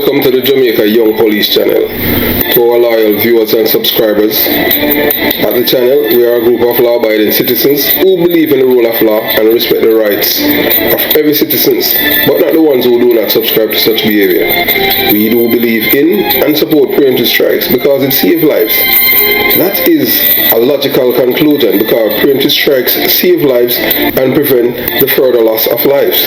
Welcome to the Jamaica Young Police channel. To our loyal viewers and subscribers, at the channel we are a group of law-abiding citizens who believe in the rule of law and respect the rights of every citizen, but not the ones who do not subscribe to such behavior. We do believe in and support preemptive strikes because it saves lives. That is a logical conclusion because preemptive strikes save lives and prevent the further loss of lives.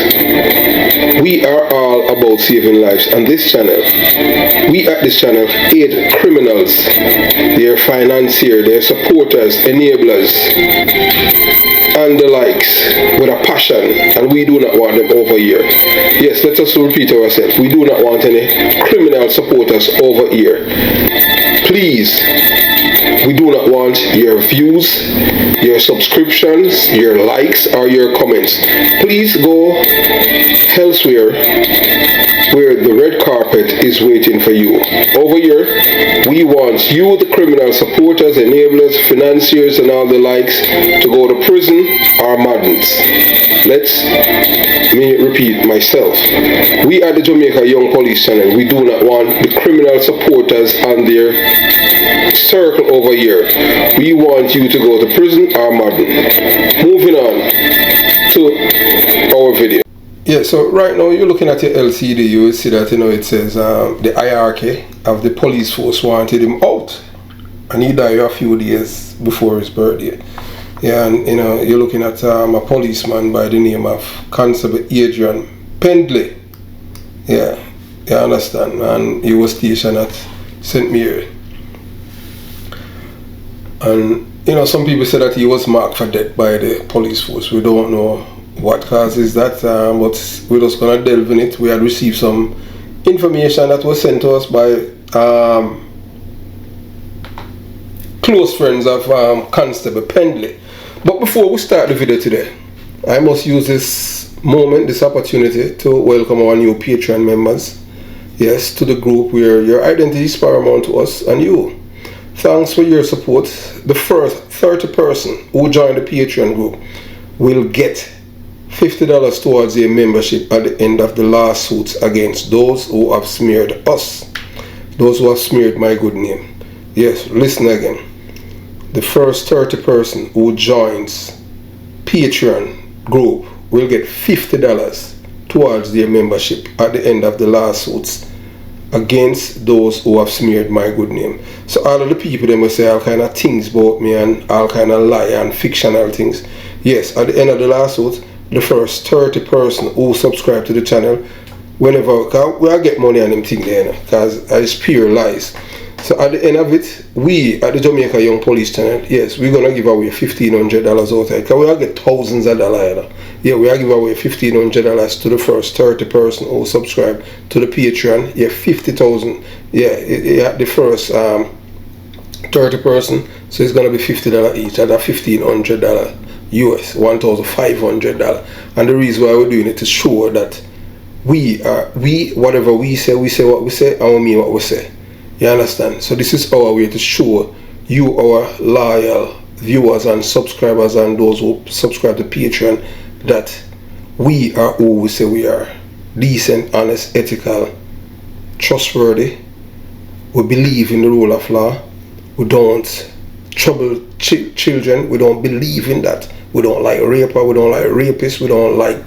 We are all about saving lives, and we at this channel aid criminals, their financiers, their supporters, enablers, and the likes with a passion, and we do not want them over here. Yes, let us repeat ourselves. We do not want any criminal supporters over here. Please, we do not want your views, your subscriptions, your likes, or your comments. Please go elsewhere where the red carpet is waiting for you. Over here, we want you, the criminal supporters, enablers, financiers, and all the likes, to go to prison or madness. Let me repeat myself. We at the Jamaica Young Police channel, we do not want the criminal supporters and their circle over here. We want you to go to prison or madness. Moving on to our video. Yeah, so right now you're looking at your LCD, you will see that it says the hierarchy of the police force wanted him out, and he died a few days before his birthday. Yeah, and you're looking at a policeman by the name of Constable P. Yeah, you understand, and he was stationed at St. Mary. And some people say that he was marked for death by the police force. We don't know what causes that, but we're just gonna delve in it. We had received some information that was sent to us by close friends of Constable P. But before we start the video today, I must use this moment, this opportunity, to welcome our new Patreon members. Yes, to the group where your identity is paramount to us and you. Thanks for your support. The first 30 person who join the Patreon group will get $50 towards their membership at the end of the lawsuits against those who have smeared us, those who have smeared my good name. Yes, listen again. The first 30 person who joins Patreon group will get $50 towards their membership at the end of the lawsuits against those who have smeared my good name. So all of the people, they must say all kind of things about me and all kind of lie and fictional things. Yes, at the end of the lawsuit, the first 30 person who subscribe to the channel, whenever, cause we get money on them thing there, because it's pure lies. So at the end of it, we at the Jamaica Young Police channel, yes, we're gonna give away $1,500 out there, because we all get thousands of dollars. Yeah, we are giving away $1,500 to the first 30 person who subscribe to the Patreon. Yeah, 50,000. Yeah, the first 30 person, so it's gonna be $50 each at $1,500 US, $1,500. And the reason why we're doing it is to show that whatever we say what we say, and we mean what we say. You understand? So this is our way to show you, our loyal viewers and subscribers and those who subscribe to Patreon, that we are who we say we are. Decent, honest, ethical, trustworthy. We believe in the rule of law. We don't trouble children. We don't believe in that. We don't like rape, we don't like rapists, we don't like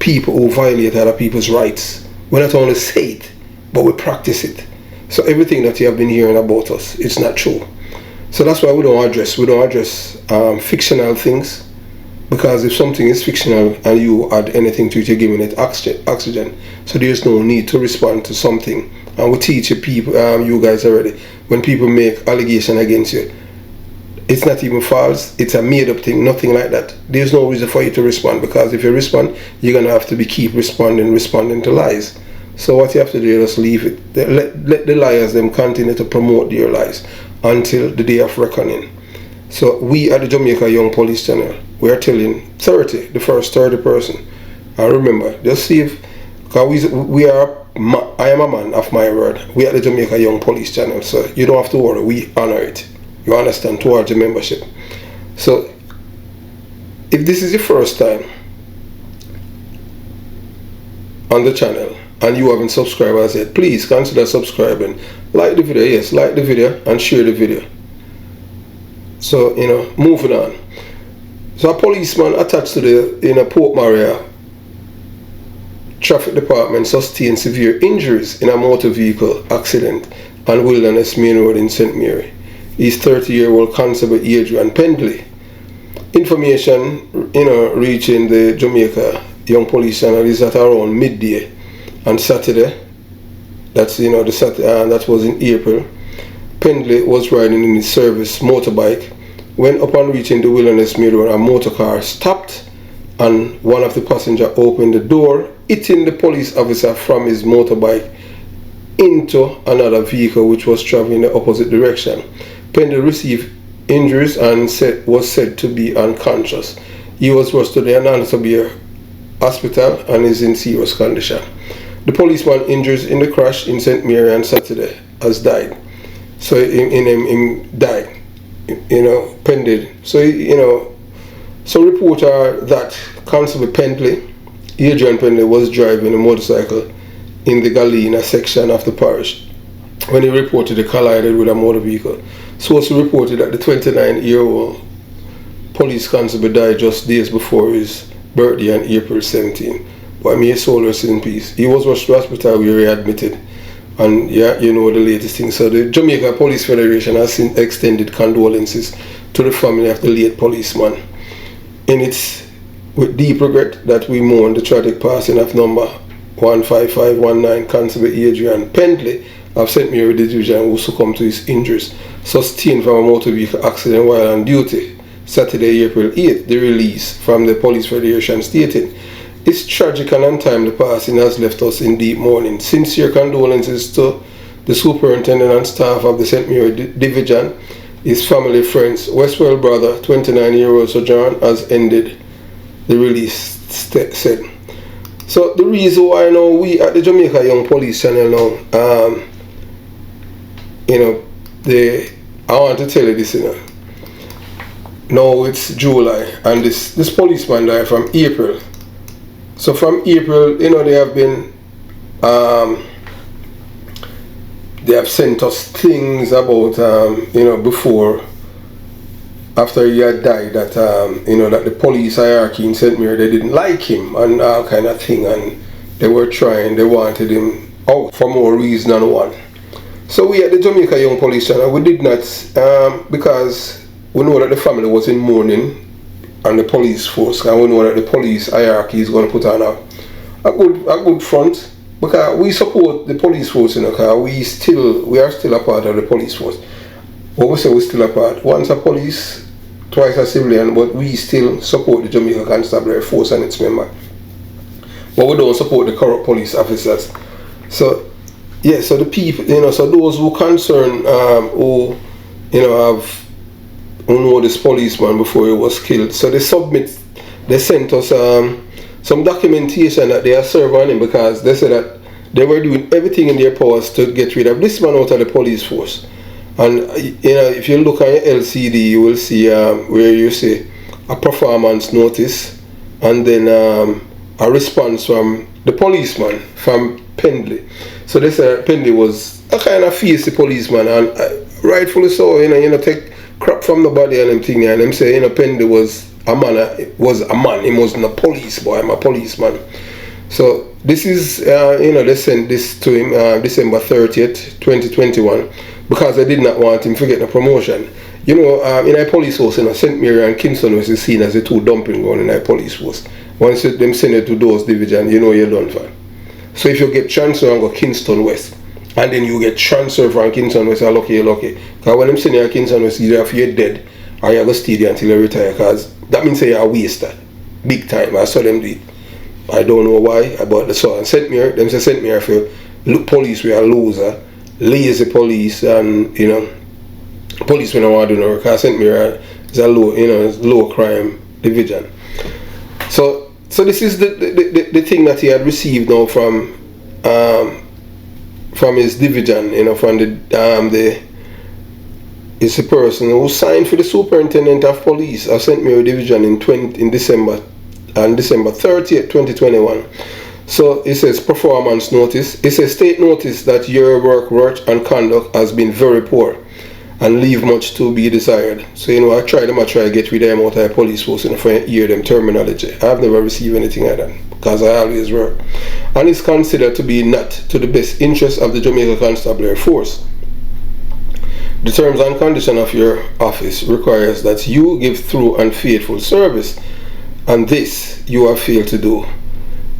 people who violate other people's rights. We not only say it, but we practice it. So everything that you have been hearing about us, it's not true. So that's why we don't address fictional things, because if something is fictional and you add anything to it, you're giving it oxygen. So there's no need to respond to something. And we teach you people, you guys already, when people make allegation against you, it's not even false, it's a made up thing, nothing like that. There's no reason for you to respond, because if you respond, you're gonna have to keep responding to lies. So what you have to do is just leave it. Let the liars them continue to promote their lies until the day of reckoning. So we at the Jamaica Young Police channel, we are telling the first 30 person. And remember, just see if, because I am a man of my word. We at the Jamaica Young Police channel, so you don't have to worry, we honor it. You understand, towards the membership. So if this is your first time on the channel, and you haven't subscribed as yet, please consider subscribing. Like the video, yes, like the video and share the video. So, moving on. So a policeman attached to the Port Maria Traffic Department sustained severe injuries in a motor vehicle accident on Wilderness Main Road in St. Mary. He's 30-year-old Constable P. Information, reaching the Jamaica Young Police Channel is at around midday on Saturday. That's that was in April. Pendley was riding in his service motorbike when, upon reaching the Wilderness Main Road, a motor car stopped and one of the passengers opened the door, hitting the police officer from his motorbike into another vehicle which was traveling in the opposite direction. Pendley received injuries and was said to be unconscious. He was rushed to the Anantobia Hospital and is in serious condition. The policeman injured in the crash in St. Mary on Saturday has died. So him died, pended. So reports are that Constable Adrian Pendley was driving a motorcycle in the Galena section of the parish when he reportedly collided with a motor vehicle. Sources reported that the 29-year-old police constable died just days before his birthday on April 17. But may his soul rest in peace. He was rushed to hospital where he admitted. And yeah, the latest thing. So the Jamaica Police Federation has extended condolences to the family of the late policeman. And it's with deep regret that we mourn the tragic passing of number 15519 Constable Adrian Pendley of St. Mary Division, who succumbed to his injuries sustained from a motor vehicle accident while on duty Saturday, April 8th. The release from the Police Federation stated, "This tragic and untimely passing has left us in deep mourning. Sincere condolences to the superintendent and staff of the St. Mary Division, his family, friends. Westwell brother, 29-year-old Sojourn, has ended," the release said. So the reason why now we at the Jamaica Young Police Channel now, I want to tell you this, Now it's July and this policeman died from April. So from April, they have been, they have sent us things about, before, after he had died, that, that the police hierarchy in St. Mary, they didn't like him and all kind of thing, and they wanted him out for more reason than one. So we at the Jamaica Young Police Channel, we did not, because we know that the family was in mourning and the police force, and we know that the police hierarchy is going to put on a good front, because we support the police force, because we are still a part of the police force. But we say we're still a part. Once a police, twice a civilian, but we still support the Jamaica Constabulary Force and its member. But we don't support the corrupt police officers. So yeah, so the people, so those who concern, who know this policeman before he was killed, so they sent us some documentation that they are serving on him, because they said that they were doing everything in their powers to get rid of this man out of the police force. And if you look at your LCD, you will see where you see a performance notice and then a response from the policeman from Pendley. So they said Pendley was a kind of feisty policeman, and rightfully so. Take crap from the body and them thing, and them say Pendley was a man. He wasn't a police boy. I'm a policeman. So this is they sent this to him December 30th, 2021, because they did not want him to get a promotion. In a police force, St. Mary and Kingston was seen as the two dumping ground in a police force. Once them send it to those division, you're done for. So if you get transfer and go Kingston West, and then you get transfer from Kingston West, you're lucky. Because when them send you to Kingston West, either if you're dead or you're going to stay there until you retire, because that means you're a waster. Big time. I saw them do it. I don't know why, but the so St. Mary, them say St. Mary for police we are loser, lazy police, and police we don't want to do no work, because St. Mary is a low crime division. So this is the thing that he had received now from his division, from it's a person who signed for the superintendent of police of St. Mary Division in December 30th, 2021. So it says performance notice. It says state notice that your work and conduct has been very poor and leave much to be desired. So I try to get with them out of police force and hear them terminology. I've never received anything like that because I always work. And it's considered to be not to the best interest of the Jamaica Constabulary Force. The terms and conditions of your office requires that you give thorough and faithful service, and this you have failed to do.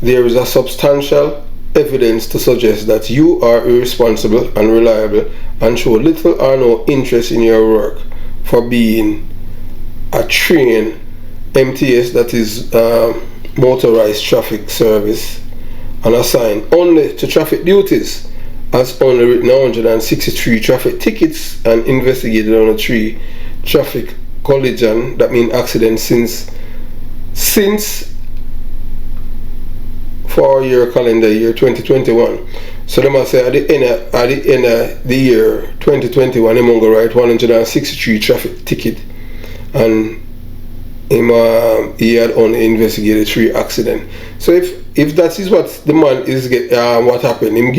There is a substantial evidence to suggest that you are irresponsible and unreliable and show little or no interest in your work for being a trained MTS, that is motorized traffic service, and assigned only to traffic duties, has only written 163 traffic tickets and investigated on 3 traffic collision, that means accidents, since for your calendar year 2021. So they must say at the end of the year 2021, I'm going to write 163 traffic ticket, and he had only investigated 3 accidents. So if that is what the man is what happened, him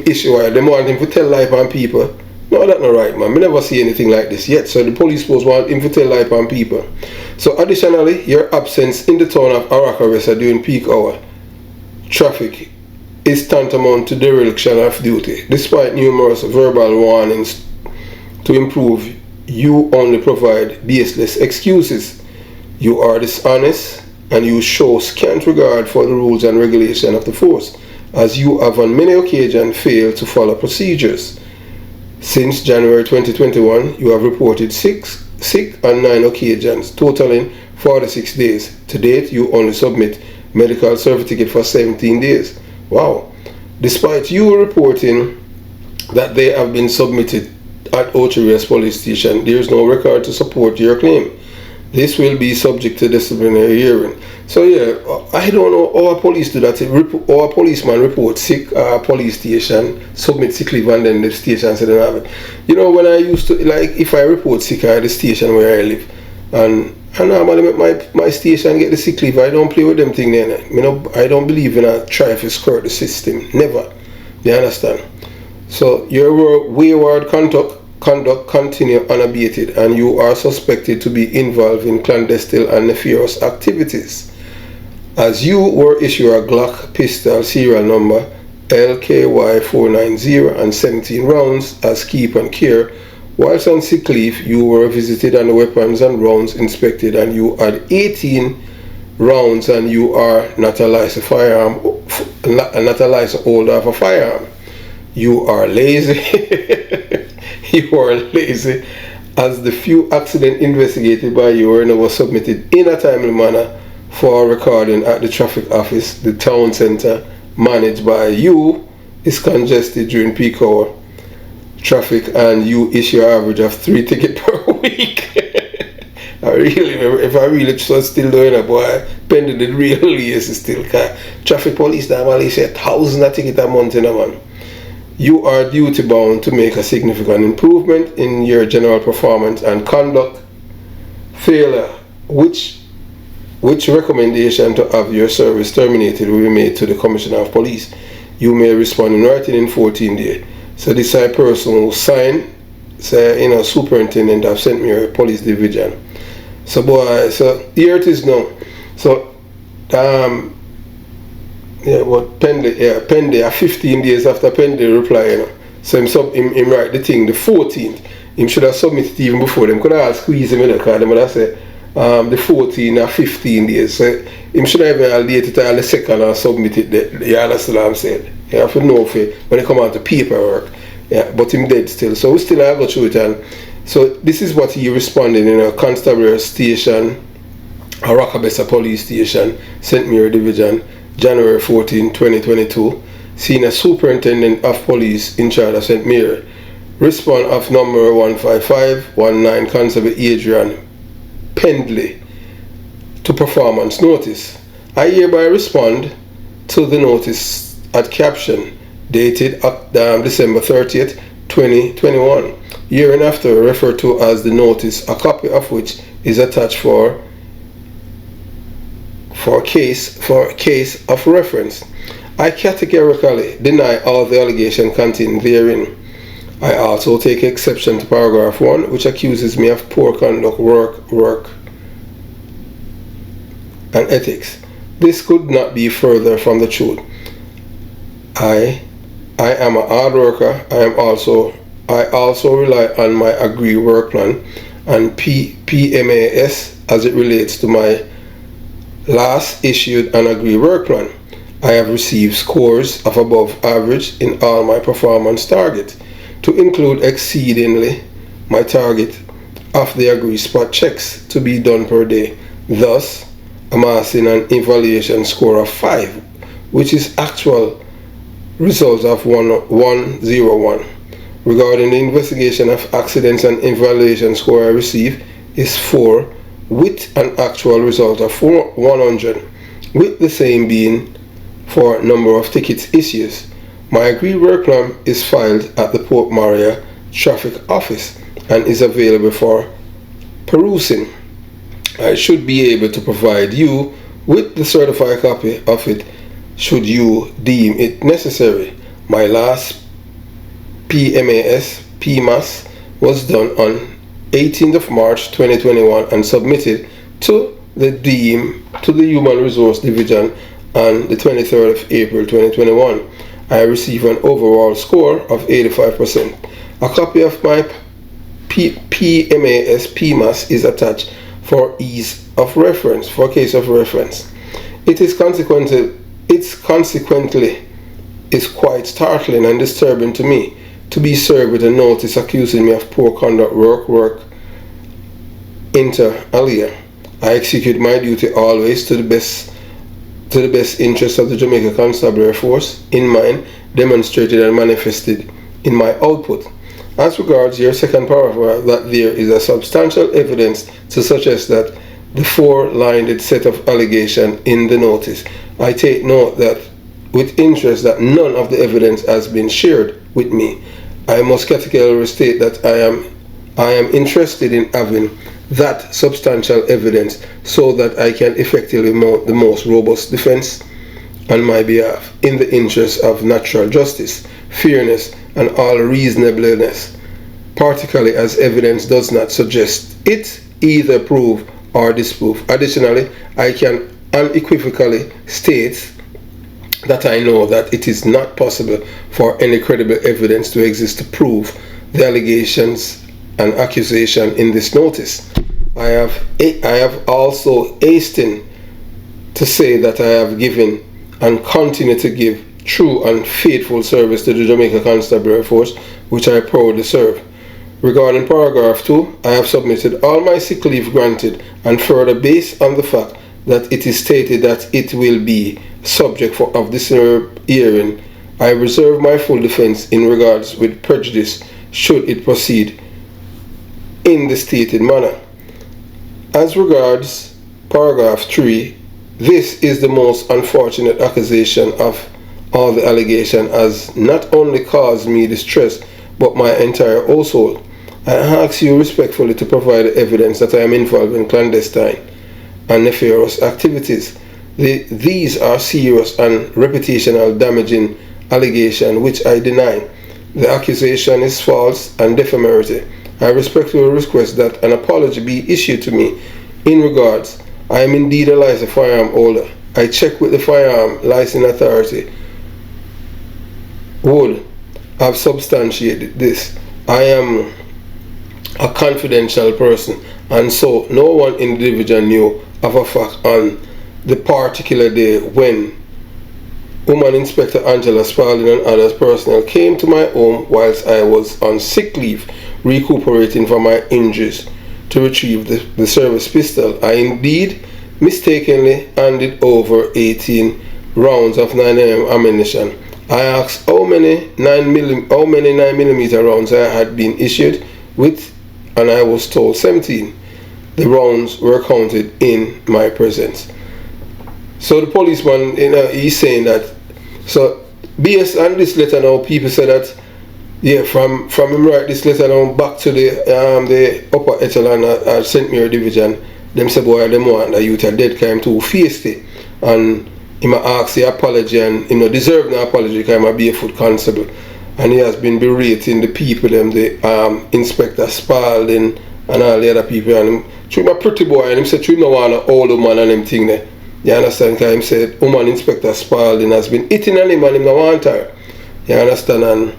issue, them want him to tell life on people. No, that's not right, man. We never see anything like this yet. So the police force want him to tell life on people. So additionally, your absence in the town of Arakaresa during peak hour traffic is tantamount to dereliction of duty. Despite numerous verbal warnings to improve, you only provide baseless excuses. You are dishonest and you show scant regard for the rules and regulations of the force, as you have on many occasions failed to follow procedures. Since January 2021, you have reported sick on 9 occasions, totaling 46 days. To date, you only submit medical certificate for 17 days. Wow. Despite you reporting that they have been submitted at Ochire's police station, there is no record to support your claim. This will be subject to disciplinary hearing. So yeah, I don't know how a police do that. Or a policeman report sick police station, submit sick leave, and then the station said they don't have it. When I used to, like, if I report sick at the station where I live, and normally my station get the sick leave, I don't play with them thing there. I don't believe in a try to skirt the system. Never. You understand? So your wayward conduct continue unabated, and you are suspected to be involved in clandestine and nefarious activities, as you were issued a Glock pistol serial number LKY490 and 17 rounds as keep and care. Whilst on sick leave, you were visited and the weapons and rounds inspected, and you had 18 rounds, and you are not a licensed holder of a firearm. You are lazy. You are lazy, as the few accidents investigated by you were never submitted in a timely manner for recording at the traffic office. The town centre managed by you is congested during peak hour traffic, and you issue an average of 3 tickets per week. If I really still doing it, boy, pending the real lazy still, cause traffic police normally say 1,000 tickets a month, man. You are duty bound to make a significant improvement in your general performance and conduct. Failure, which recommendation to have your service terminated will be made to the Commissioner of Police. You may respond in writing in 14 days. So this is a person who signed, say, Superintendent of St. Mary Police Division. So boy, so here it is now. So Pendy 15 days after Pendy reply, so him write the thing the 14th. Him should have submitted it even before. Them could have squeezed him in the car. Them would have said the 14 or 15 days. So him should have even date it on the 2nd and submitted it. You understand what I'm saying? You have to know when it come out to paperwork. Yeah, but him dead still. So we still have to go through it. And so this is what he responded in a Constabulary Station, a Rockabessa Police Station, St. Mary Division, January 14, 2022. Senior Superintendent of Police in charge of St. Mary. Response of number 15519, Constable Adrian Pendley, to performance notice. I hereby respond to the notice at caption dated December 30th, 2021, hereinafter referred to as the notice, a copy of which is attached for case of reference. I categorically deny all the allegations contained therein. I also take exception to paragraph 1, which accuses me of poor conduct, work, and ethics. This could not be further from the truth. I am a hard worker. I also rely on my agreed work plan and PMAS as it relates to my last issued and agreed work plan. I have received scores of above average in all my performance targets, to include exceedingly my target of the agreed spot checks to be done per day, thus amassing an evaluation score of 5, which is actual results of 101. Regarding the investigation of accidents, and evaluation score I received is 4, with an actual result of 100, with the same being for number of tickets issues. My agreed work plan is filed at the Port Maria Traffic Office and is available for perusing. I should be able to provide you with the certified copy of it should you deem it necessary. My last PMAS was done on 18th of March 2021 and submitted to the Human Resource Division on the 23rd of April 2021. I received an overall score of 85%. A copy of my PMAS is attached for ease of reference, for case of reference. Its consequently is quite startling and disturbing to me to be served with a notice accusing me of poor conduct, work, inter alia. I execute my duty always to the best interest of the Jamaica Constabulary Force in mind, demonstrated and manifested in my output. As regards your second paragraph, that there is a substantial evidence to suggest that the 4-lined set of allegation in the notice, I take note that with interest that none of the evidence has been shared with me. I must categorically state that I am interested in having that substantial evidence so that I can effectively mount the most robust defense on my behalf in the interest of natural justice, fairness, and all reasonableness, particularly as evidence does not suggest it, either prove or disprove. Additionally, I can unequivocally state that I know that it is not possible for any credible evidence to exist to prove the allegations and accusation in this notice. I have also hastened to say that I have given and continue to give true and faithful service to the Jamaica Constabulary Force, which I proudly serve. Regarding paragraph 2, I have submitted all my sick leave granted, and further based on the fact that it is stated that it will be subject of this hearing, I reserve my full defense in regards with prejudice should it proceed in the stated manner. As regards paragraph 3, this is the most unfortunate accusation of all the allegation has not only caused me distress but my entire household. I ask you respectfully to provide evidence that I am involved in clandestine and nefarious activities. These are serious and reputational damaging allegations which I deny. The accusation is false and defamatory. I respectfully request that an apology be issued to me in regards. I am indeed a licensed firearm holder. I check with the firearm license authority would have substantiated this. I am a confidential person, and so no one in the division knew of a fact on the particular day when Woman Inspector Angela Spalding and others personnel came to my home whilst I was on sick leave, recuperating from my injuries, to retrieve the service pistol. I indeed mistakenly handed over 18 rounds of 9mm ammunition. I asked how many 9mm rounds I had been issued with, and I was told 17. The rounds were counted in my presence. So the policeman, he's saying that. So based on this letter now, people say that, yeah, from him write this letter now back to the upper echelon at St. Mary Division, them say boy them want the youth are dead crime too feisty, and he might ask the apology and he no deserve no apology because I'm a barefoot constable. And he has been berating the people, them, the Inspector Spalding and all the other people. And him, through my pretty boy, and him said, through no one old woman and them thing there. You understand? Because him said, woman Inspector Spalding has been hitting on him and him no want her. You understand? And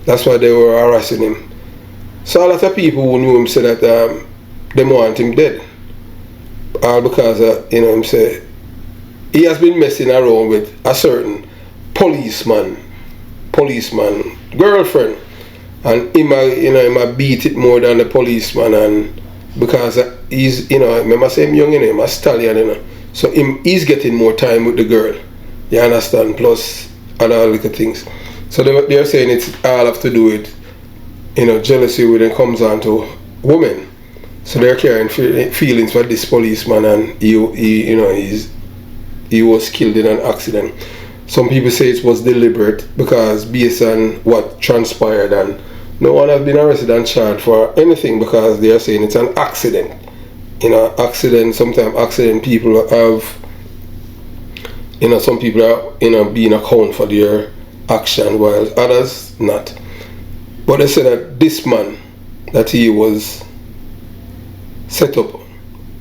that's why they were harassing him. So a lot of people who knew him said that they want him dead. All because, you know, him say, he has been messing around with a certain policeman girlfriend, and him beat it more than the policeman, and because he's, you know, remember saying young, you know, him a stallion, you know, so he's getting more time with the girl, you understand, plus other little things. So they're saying it's all have to do with, you know, jealousy when it comes on to women. So they're carrying feelings for this policeman, and he was killed in an accident. Some people say it was deliberate because based on what transpired, and no one has been arrested and charged for anything because they are saying it's an accident. You know, accident, sometimes accident people have, you know, some people are, you know, being account for their action while others not. But they say that this man, that he was set up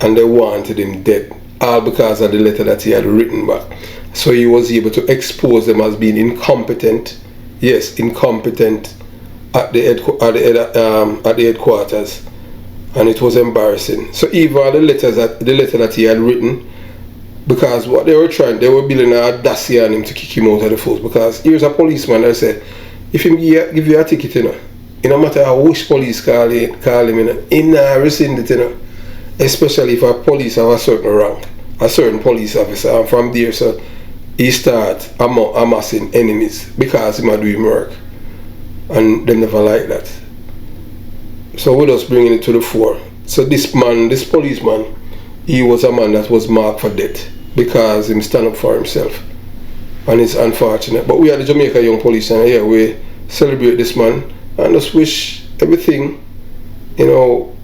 and they wanted him dead, all because of the letter that he had written back. So he was able to expose them as being incompetent, yes, incompetent at the headquarters, and it was embarrassing. So even the letter that he had written, because what they were building an audacity on him to kick him out of the force. Because here's a policeman that said, if he give you a ticket, you know, no matter how which police call him, you know, he not rescind it, you know, especially if a police have a certain rank, a certain police officer, and from there, so he start amassing enemies because he might do his work, and they never like that. So we're just bringing it to the fore. So this policeman, he was a man that was marked for death because he stand up for himself, and it's unfortunate. But we are the Jamaica Young Police, and yeah, we celebrate this man and just wish everything, you know,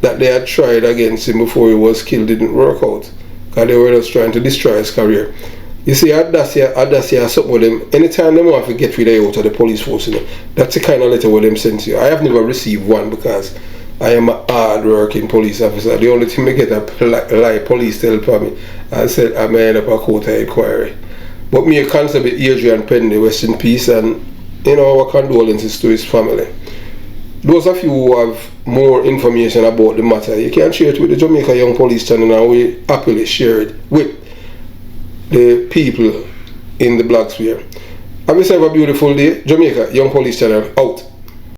that they had tried against him before he was killed didn't work out. Because they were just trying to destroy his career. You see, audacity has something with them. Anytime they want to get rid of you out of the police force, you know, that's the kind of letter what them send to you. I have never received one because I am a hard-working police officer. The only thing I get a lie police tell me, I said I may end up a court of inquiry. But me, Constable Adrian Penny, rest in peace, and, you know, our condolences to his family. Those of you who have more information about the matter, you can share it with the Jamaica Young Police channel, and we happily share it with the people in the blogosphere. Have yourself a beautiful day. Jamaica Young Police channel out.